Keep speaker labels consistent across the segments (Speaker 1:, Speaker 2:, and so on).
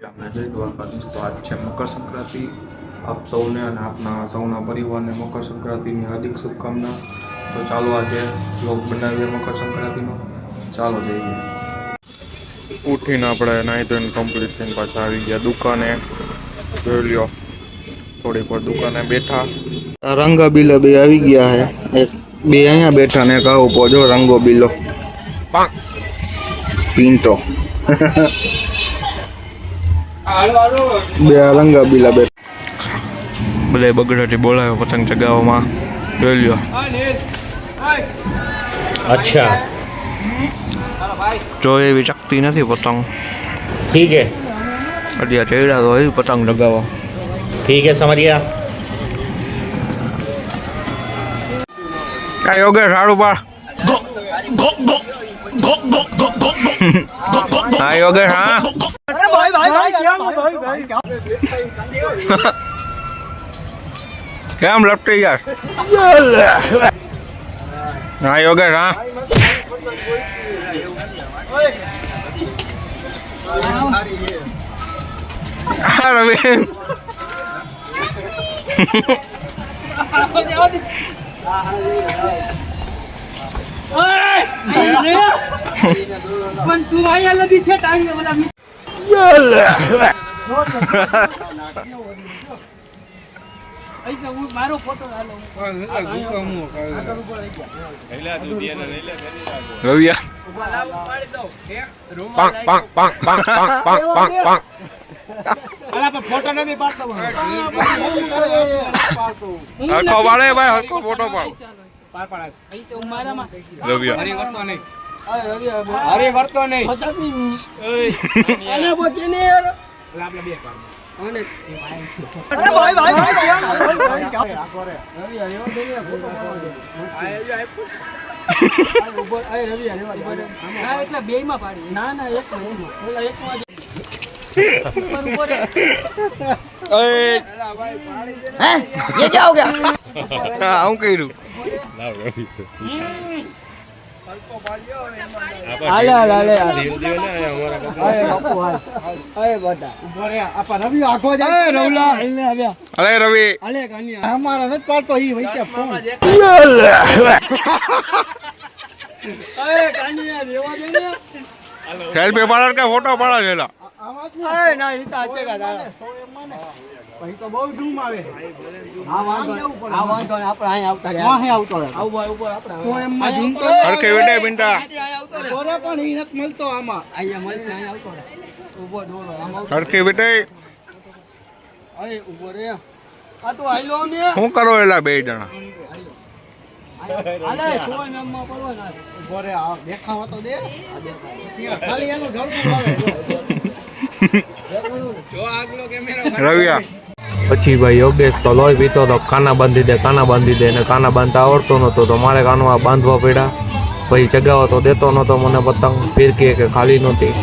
Speaker 1: આપણે જય દ્વારકાધીશ. તો આજ છે મકર સંક્રાંતિ. આપ સૌને અને આપના સૌના પરિવારને મકર સંક્રાંતિની હાર્દિક શુભકામના. તો ચાલો આજે બ્લોગ બનાવીએ મકર સંક્રાંતિનો. ચાલો જઈએ. ઉઠીને આપણે નાહી ધોઈને કમ્પ્લીટ થઈને પાછા આવી ગયા દુકાને. જોઈ લ્યો થોડીક વાર દુકાને બેઠા. રંગા બિલો બે આવી ગયા હે. એક બે અહીંયા બેઠા ને કહો પોજો રંગો બિલો પિન્ટો બે રંગા બિલા બે બધે બગડાટી બોલાયો પતંગ ચગાવવામાં. જોઈ લ્યો.
Speaker 2: अच्छा
Speaker 1: જો એવી ચકતી નથી પતંગ.
Speaker 2: ठीक है
Speaker 1: અડિયા ચડ્યા તો એવી પતંગ ચગાવવા.
Speaker 2: ठीक है समझ गया
Speaker 1: કઈ યોગે સારું પા હા યોગે હા કેમ લપટી યાર હા યોગે હા રવિ
Speaker 3: પણ તું આયા લગી છે ટાંગે ઓલા ऐसा वो मारो फोटो डालो
Speaker 1: રવિયા પાંક પાંક પાંક પાંક પાંક પાંક પાંક પાંક
Speaker 2: फोटो नहीं पाड़ता
Speaker 1: હરકો વાળે ભાઈ હરકો ફોટો પાડો
Speaker 3: ऐसे उमारा में
Speaker 1: રવિયા
Speaker 2: अरे करतो नहीं
Speaker 3: आने बोते ने यार अरे भाई भाई હા એટલે બેય માં પાડી ના ના એક માં ઓલા એક માં
Speaker 1: હે
Speaker 3: ये क्या हो गया
Speaker 1: હું કર્યું
Speaker 3: आले आले आले अरे बापू अरे बड़ा
Speaker 2: अरे आपा रवि आगो जाए
Speaker 3: रौला हलने आव्या
Speaker 1: અલે રવિ
Speaker 3: आले कानिया
Speaker 2: हमारा नहीं पाड़तो ही वही क्या फोन
Speaker 3: अरे कानिया देवा दे ने
Speaker 1: સેલ્ફી પાડો કે ફોટો પાડો છેલા
Speaker 3: अरे ना ही ताचे का दादा
Speaker 2: भाई तो बहुत धूम आवे
Speaker 3: हां वांधो ने આપણે અહીં આવતા રહ્યા
Speaker 2: वाहे आवतो
Speaker 3: આવું ઉપર આપણે
Speaker 2: સો એમ માં ધૂમ તો
Speaker 1: હરખે વેડે બિંટા
Speaker 3: અહીં આવતો રે
Speaker 2: બોરે પણ ઈ નત મળતો આમાં
Speaker 3: અહીંયા મળશે અહીં આવતો રે ઉભો દોડો આમ આવતો
Speaker 1: હરખે વેડે
Speaker 3: અરે ઉભો રે આ તો આઈલો ને
Speaker 1: શું કરો એલા બે જણા
Speaker 3: આલે 100 mm માં પડવો ના
Speaker 2: બોરે આ દેખાવા તો દે ખાલી એનું ઝડપું આવે જો આગલો કેમેરો
Speaker 1: રવિયા પછી ભાઈ યોગેશ તો લોહી પીતો તો કાના બાંધી દે ને કાના બાંધતા આવડતો નતો તો મારે કાનવા બાંધવા પડ્યા. પછી ચગાવો તો દેતો નતો મને પતંગ ફિરકી કે ખાલી નહોતી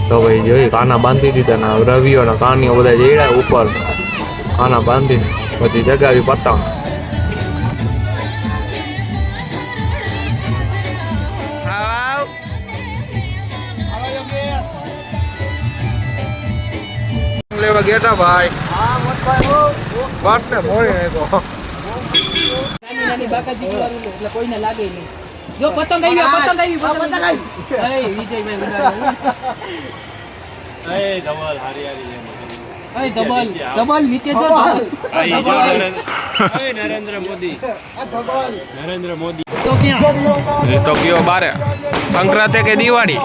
Speaker 1: તો ભાઈ જોઈ કાના બાંધી દીધા ને રવિયો ને કાનીઓ બધા જડ્યા ઉપર કાના બાંધી પછી જગાવી પતંગ. લેવા ગયા ભાઈ
Speaker 3: હા મોટભાઈ હો
Speaker 1: વાત ને મોડી તો
Speaker 3: નાની નાની બાકાજી વાળું લો એટલે કોઈને લાગે નહીં જો પતંગ આવી અરે વિજયભાઈ ઉડાડ્યો
Speaker 2: એ ધવલ હારી હારી
Speaker 3: અરે ડબલ નીચે જો
Speaker 2: નરેન્દ્ર મોદી
Speaker 1: તો કયો બારે સંક્રાંતિ કે દિવાળી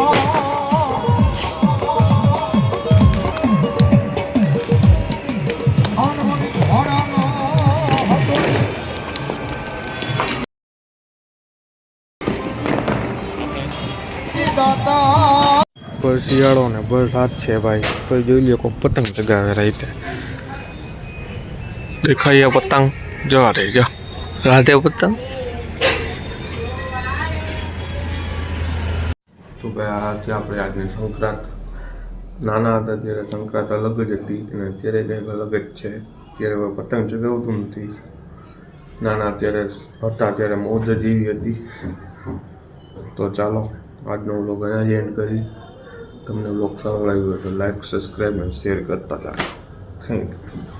Speaker 1: પર શિયાળો ને ભર રાત છે ભાઈ તો જોઈ લ્યો કોઈ પતંગ ચગાવે રાતે દેખાય પતંગ જવા રહી જો રાતે પતંગ તો ભાઈ આજે આપણે આજની સંક્રાંત નાના હતા ત્યારે સંક્રાંત અલગ જ હતી અને અત્યારે કંઈક અલગ જ છે. ત્યારે હવે પતંગ ચગાવતું નથી. નાના ત્યારે હતા ત્યારે મોજ જ એવી હતી. તો ચાલો આજનો વ્લોગ અહીંયા જ એન્ડ કરી. તમને બ્લોગ સારો લાગ્યો હોય તો લાઈક સબસ્ક્રાઈબ અને શેર કરતા હતા થેન્ક યુ.